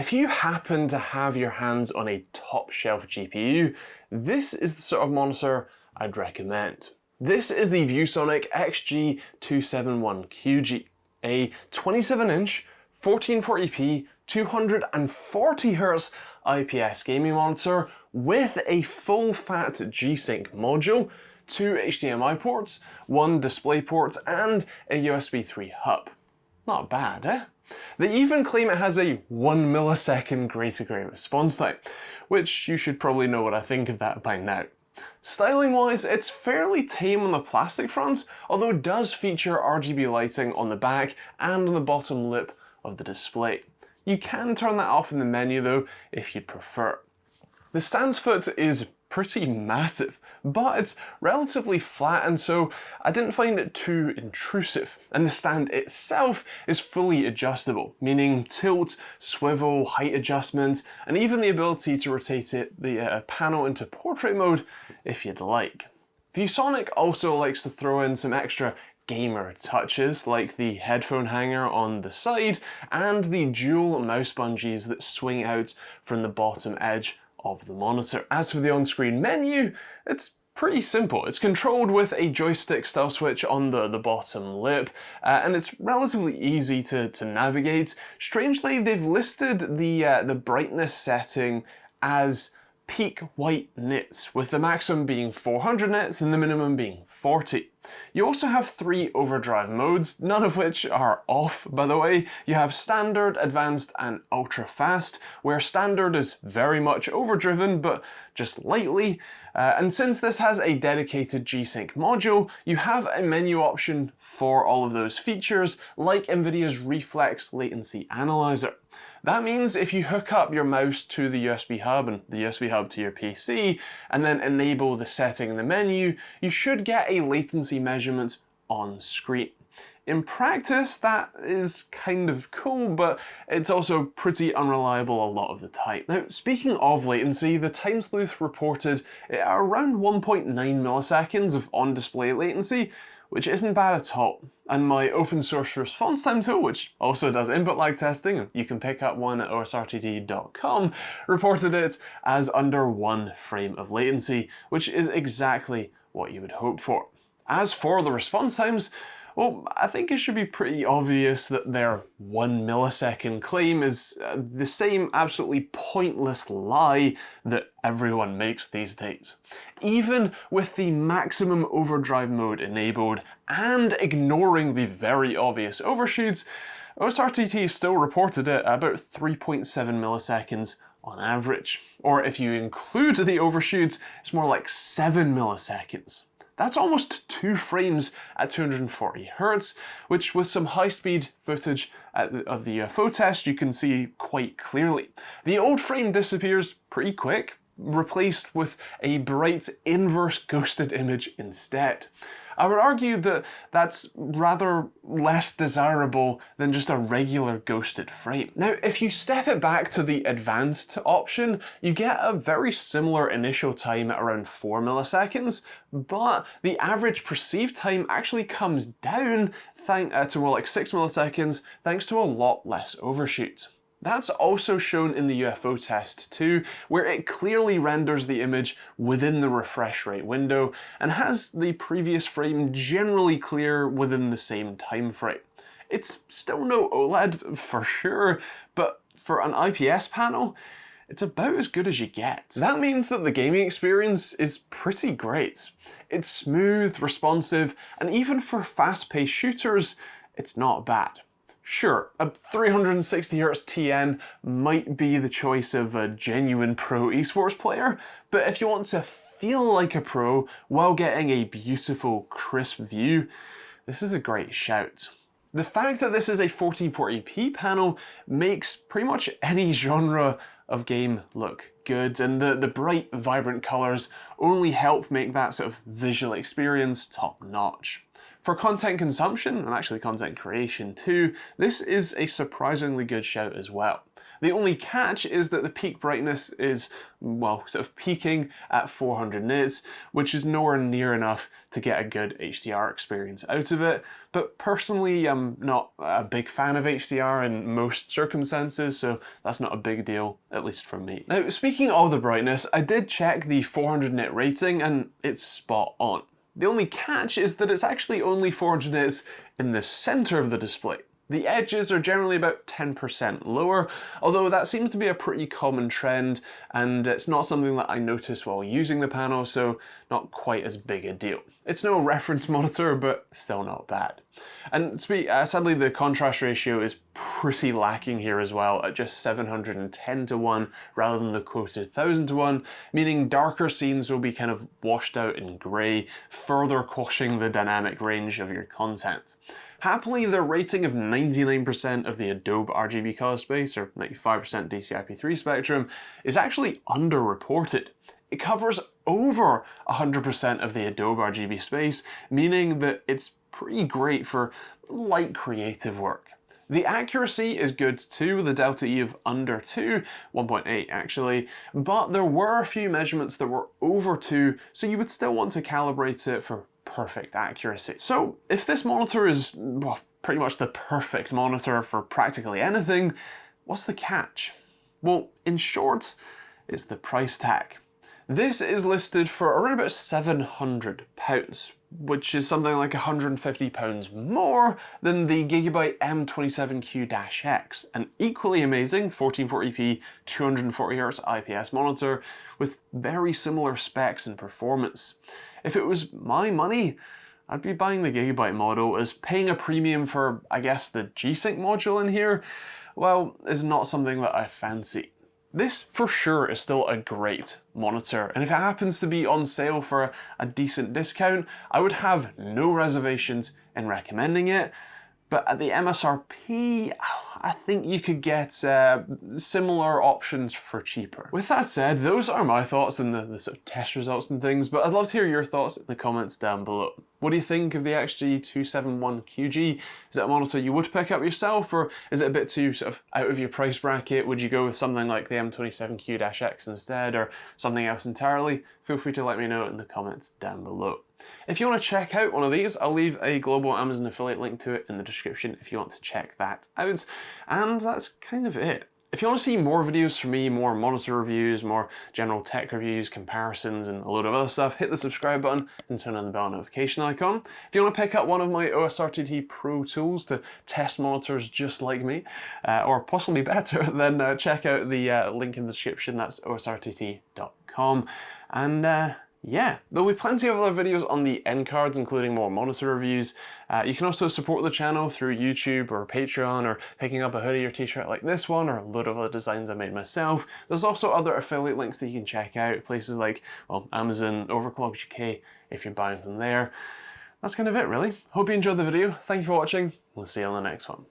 If you happen to have your hands on a top shelf GPU, this is the sort of monitor I'd recommend. This is the Viewsonic XG271QG, a 27-inch 1440p 240Hz IPS gaming monitor with a full-fat G-Sync module, 2 HDMI ports, 1 DisplayPort, and a USB 3 hub. Not bad, eh? They even claim it has a 1 millisecond gray-to-gray response time, which you should probably know what I think of that by now. Styling-wise, it's fairly tame on the plastic front, although it does feature RGB lighting on the back and on the bottom lip of the display. You can turn that off in the menu though, if you'd prefer. The stance foot is pretty massive, but it's relatively flat, and so I didn't find it too intrusive. And the stand itself is fully adjustable, meaning tilt, swivel, height adjustments, and even the ability to rotate the panel into portrait mode if you'd like. Viewsonic also likes to throw in some extra gamer touches, like the headphone hanger on the side and the dual mouse bungees that swing out from the bottom edge of the monitor. As for the on-screen menu, it's pretty simple. It's controlled with a joystick style switch on the bottom lip, and it's relatively easy to navigate. Strangely, they've listed the brightness setting as peak white nits, with the maximum being 400 nits and the minimum being 40. You also have 3 overdrive modes, none of which are off, by the way. You have standard, advanced, and ultra fast, where standard is very much overdriven, but just lightly. And since this has a dedicated G-Sync module, you have a menu option for all of those features, like NVIDIA's Reflex Latency Analyzer. That means if you hook up your mouse to the USB hub and the USB hub to your PC, and then enable the setting in the menu, you should get a latency measurement on screen. In practice, that is kind of cool, but it's also pretty unreliable a lot of the time. Now, speaking of latency, the Time Sleuth reported around 1.9 milliseconds of on-display latency, which isn't bad at all. And my open source response time tool, which also does input lag testing, you can pick up one at osrtt.com, reported it as under 1 frame of latency, which is exactly what you would hope for. As for the response times, well, I think it should be pretty obvious that their 1 millisecond claim is the same absolutely pointless lie that everyone makes these days. Even with the maximum overdrive mode enabled and ignoring the very obvious overshoots, OSRTT still reported it at about 3.7 milliseconds on average. Or if you include the overshoots, it's more like 7 milliseconds. That's almost 2 frames at 240 Hz, which with some high-speed footage of the UFO test you can see quite clearly. The old frame disappears pretty quick, replaced with a bright inverse ghosted image instead. I would argue that that's rather less desirable than just a regular ghosted frame. Now, if you step it back to the advanced option, you get a very similar initial time at around 4 milliseconds, but the average perceived time actually comes down to more like 6 milliseconds thanks to a lot less overshoot. That's also shown in the UFO test too, where it clearly renders the image within the refresh rate window and has the previous frame generally clear within the same time frame. It's still no OLED for sure, but for an IPS panel, it's about as good as you get. That means that the gaming experience is pretty great. It's smooth, responsive, and even for fast-paced shooters, it's not bad. Sure, a 360Hz TN might be the choice of a genuine pro esports player, but if you want to feel like a pro while getting a beautiful, crisp view, this is a great shout. The fact that this is a 1440p panel makes pretty much any genre of game look good, and the bright, vibrant colours only help make that sort of visual experience top-notch. For content consumption, and actually content creation too, this is a surprisingly good shout as well. The only catch is that the peak brightness is, well, sort of peaking at 400 nits, which is nowhere near enough to get a good HDR experience out of it, but personally I'm not a big fan of HDR in most circumstances, so that's not a big deal, at least for me. Now, speaking of the brightness, I did check the 400 nit rating and it's spot on. The only catch is that it's actually only 400 nits in the center of the display. The edges are generally about 10% lower, although that seems to be a pretty common trend, and it's not something that I noticed while using the panel, so not quite as big a deal. It's no reference monitor, but still not bad. And sadly, the contrast ratio is pretty lacking here as well, at just 710:1 rather than the quoted 1000:1, meaning darker scenes will be kind of washed out in grey, further quashing the dynamic range of your content. Happily, the rating of 99% of the Adobe RGB color space, or 95% DCI-P3 spectrum, is actually underreported. It covers over 100% of the Adobe RGB space, meaning that it's pretty great for light creative work. The accuracy is good too, with a delta E of under 2, 1.8 actually, but there were a few measurements that were over 2, so you would still want to calibrate it for perfect accuracy. So if this monitor is, well, pretty much the perfect monitor for practically anything, what's the catch? Well, in short, it's the price tag. This is listed for around about £700, which is something like £150 more than the Gigabyte M27Q-X, an equally amazing 1440p 240Hz IPS monitor with very similar specs and performance. If it was my money, I'd be buying the Gigabyte model, as paying a premium for, I guess, the G-Sync module in here, well, is not something that I fancy. This for sure is still a great monitor, and if it happens to be on sale for a decent discount, I would have no reservations in recommending it. But at the MSRP, I think you could get similar options for cheaper. With that said, those are my thoughts on the sort of test results and things, but I'd love to hear your thoughts in the comments down below. What do you think of the XG271QG? Is it a monitor you would pick up yourself, or is it a bit too sort of out of your price bracket? Would you go with something like the M27Q-X instead, or something else entirely? Feel free to let me know in the comments down below. If you want to check out one of these, I'll leave a global Amazon affiliate link to it in the description if you want to check that out. And that's kind of it. If you want to see more videos from me, more monitor reviews, more general tech reviews, comparisons, and a load of other stuff, hit the subscribe button and turn on the bell notification icon. If you want to pick up one of my OSRTT Pro tools to test monitors just like me, or possibly better, then check out the link in the description. That's osrtt.com. And yeah, there'll be plenty of other videos on the end cards, including more monitor reviews. You can also support the channel through YouTube or Patreon, or picking up a hoodie or t-shirt like this one, or a load of other designs I made myself. There's also other affiliate links that you can check out, places like, well, Amazon, Overclock UK, if you're buying from there. That's kind of it, really. Hope you enjoyed the video. Thank you for watching. We'll see you on the next one.